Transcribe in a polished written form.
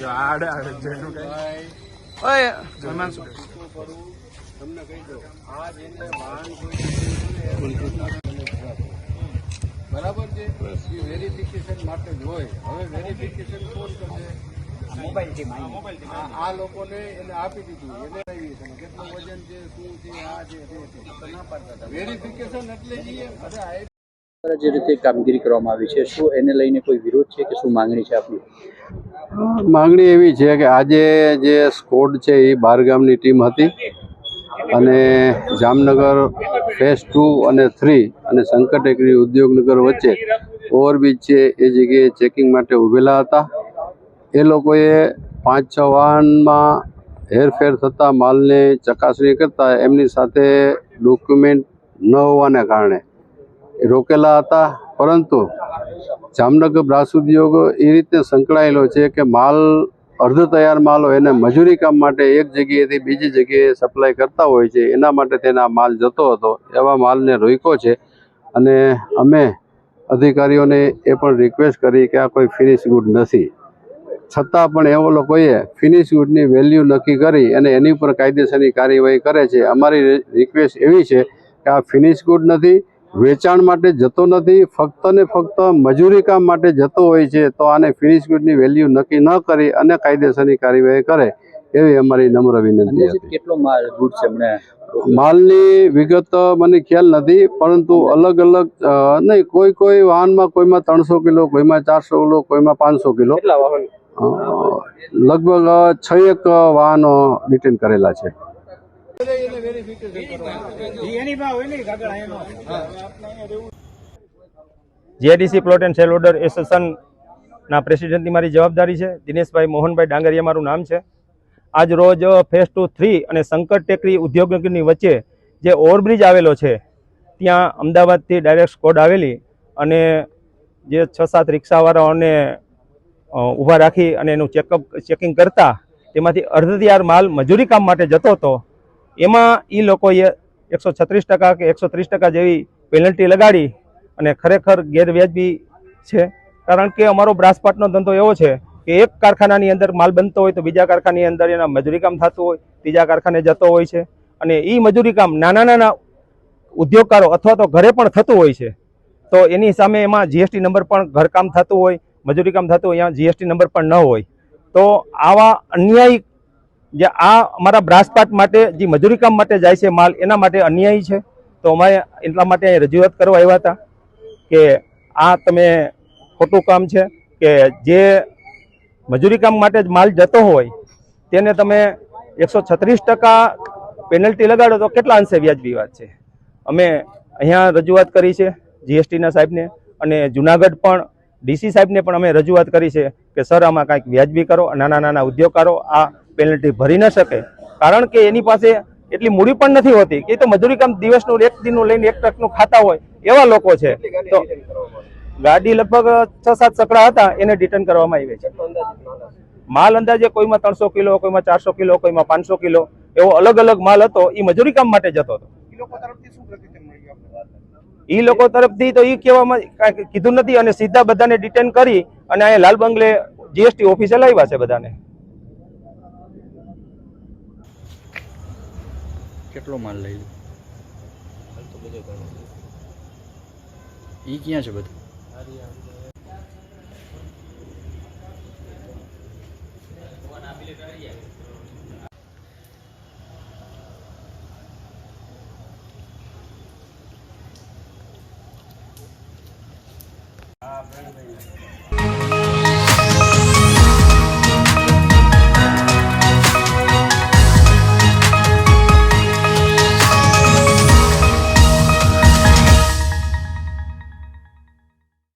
જો આડે આડે જેનું કઈ ઓય જમાન શું તમને કહી દો આ જેને વાહન બરાબર છે એ વેરિફિકેશન માટે જ હોય. હવે વેરિફિકેશન કોણ કરશે? મોબાઈલથી આ લોકોને એને આપી દીધું, એને આવી છે કેટલું વજન છે, શું છે, આ છે ના પાડતા. વેરિફિકેશન એટલે જે જે રીતે કામગીરી કરવામાં આવી છે, શું એને લઈને કોઈ વિરોધ છે કે શું માંગણી છે આપની? માંગણી એવી છે કે આજે જે સ્કોડ છે એ 12 ગામની ટીમ હતી અને જામનગર ફેઝ 2 અને 3 અને શંકર ટેકરી ઉદ્યોગનગર વચ્ચે ઓવરબ્રિજ છે એ જગ્યાએ ચેકિંગ માટે ઊભેલા હતા. એ લોકોએ 5-6 વાહનમાં હેરફેર થતાં માલને ચકાસણી કરતા એમની સાથે ડોક્યુમેન્ટ ન હોવાને કારણે રોકેલા હતા. પરંતુ જામનગર બ્રાસ ઉદ્યોગ એ રીતે સંકળાયેલો છે કે માલ અર્ધ તૈયાર માલ હોય એને મજૂરી કામ માટે એક જગ્યાએથી બીજી જગ્યાએ સપ્લાય કરતા હોય છે. એના માટે તેના માલ જતો હતો. એવા માલને રોક્યો છે અને અમે અધિકારીઓને એ પણ રિક્વેસ્ટ કરી કે આ કોઈ ફિનિશ ગુડ નથી, છતાં પણ એવો લોકોએ ફિનિશ ગુડની વેલ્યુ નક્કી કરી અને એની ઉપર કાયદેસરની કાર્યવાહી કરે છે. અમારી રિક્વેસ્ટ એવી છે કે આ ફિનિશ ગુડ નથી, વેચાણ માટે જતો નથી, ફક્ત ને ફક્ત મજૂરી કામ માટે જતો હોય છે. તો આને ફિનિશ ગુડની વેલ્યુ નક્કી ન કરી અને કાયદેસરની કાર્યવાહી કરે એવી અમારી નમ્ર વિનંતી હતી. કેટલો માલ ગુડ છે? માલની વિગત મને ખ્યાલ નથી, પરંતુ અલગ અલગ નહીં, કોઈ વાહનમાં કોઈમાં 300 કિલો, કોઈમાં 400 કિલો, કોઈમાં 500 કિલો, લગભગ 6 વાહનો ડિટેન કરેલા છે. GIDC plot and cell order એસોસિએશનના પ્રેસિડેન્ટની મારી જવાબદારી છે. દિનેશભાઈ મોહનભાઈ ડાંગરિયા મારું નામ છે. આજ રોજ ફેઝ 2, 3 અને શંકર ટેકરી ઉદ્યોગનગરની વચ્ચે જે ઓવરબ્રિજ આવેલો છે ત્યાં અમદાવાદથી ડાયરેક્ટ સ્કોડ આવેલી અને જે 6-7 રિક્ષાવાળાઓને ઊભા રાખી અને એનું ચેકિંગ કરતા તેમાંથી અર્ધ તૈયાર માલ મજૂરી કામ માટે જતો હતો. એમાં એ લોકોએ 136% કે 130% જેવી પેનલ્ટી લગાડી અને ખરેખર ગેરવ્યાજબી છે. કારણ કે અમારો બ્રાસપાટનો ધંધો એવો છે કે એક કારખાનાની અંદર માલ બનતો હોય તો બીજા કારખાનાની અંદર એના મજૂરી કામ થતું હોય, ત્રીજા કારખાને જતો હોય છે અને એ મજૂરી કામ નાના ઉદ્યોગકારો અથવા તો ઘરે પણ થતું હોય છે. તો એની સામે એમાં જીએસટી નંબર પણ ઘરકામ થતું હોય, મજૂરી કામ થતું હોય, અહીંયા જીએસટી નંબર પણ ન હોય. તો આવા અન્યાયી જે આ અમારા બ્રાસપાટ માટે જે મજૂરી કામ માટે જાય છે માલ, એના માટે અન્યાયી છે. તો અમારે એટલા માટે રજૂઆત કરવા આવ્યા હતા કે આ તમે ખોટું કામ છે કે જે મજૂરી કામ માટે જ માલ જતો હોય તેને તમે 136% પેનલ્ટી લગાડો તો કેટલા અંશે વ્યાજબી વાત છે. અમે અહીંયા રજૂઆત કરી છે જીએસટીના સાહેબને અને જુનાગઢ પણ ડીસી સાહેબને પણ અમે રજૂઆત કરી છે કે સર આમાં કાંઈક વ્યાજબી કરો. નાના ઉદ્યોગકારો આ પેનલ્ટી ભરી ન શકે, કારણ કે એની પાસે એટલી મૂડી પણ નથી હોતી કે તો મજૂરી કામ દિવસનું 1 દિનનું લઈને 1 ટ્રકનું ખાતા હોય એવા લોકો છે. તો ગાડી લગભગ 6-7 સકડા હતા, એને ડિટેન કરવામાં આવી છે. માલ અંદાજે કોઈમાં 300 કિલો, કોઈમાં 400 કિલો, કોઈમાં 500 કિલો એવો અલગ અલગ માલ હતો. એ મજૂરી કામ માટે જતો હતો. એ લોકો તરફથી તો એ કહેવામાં કાંઈ કીધું નથી અને સીધા બધાને ડિટેન કરી અને અહીંયા લાલ બંગલે જીએસટી ઓફિસે લાવ્યા છે બધાને. કેટલો માલ લઈ લો? ઈ ક્યાં છે બધું?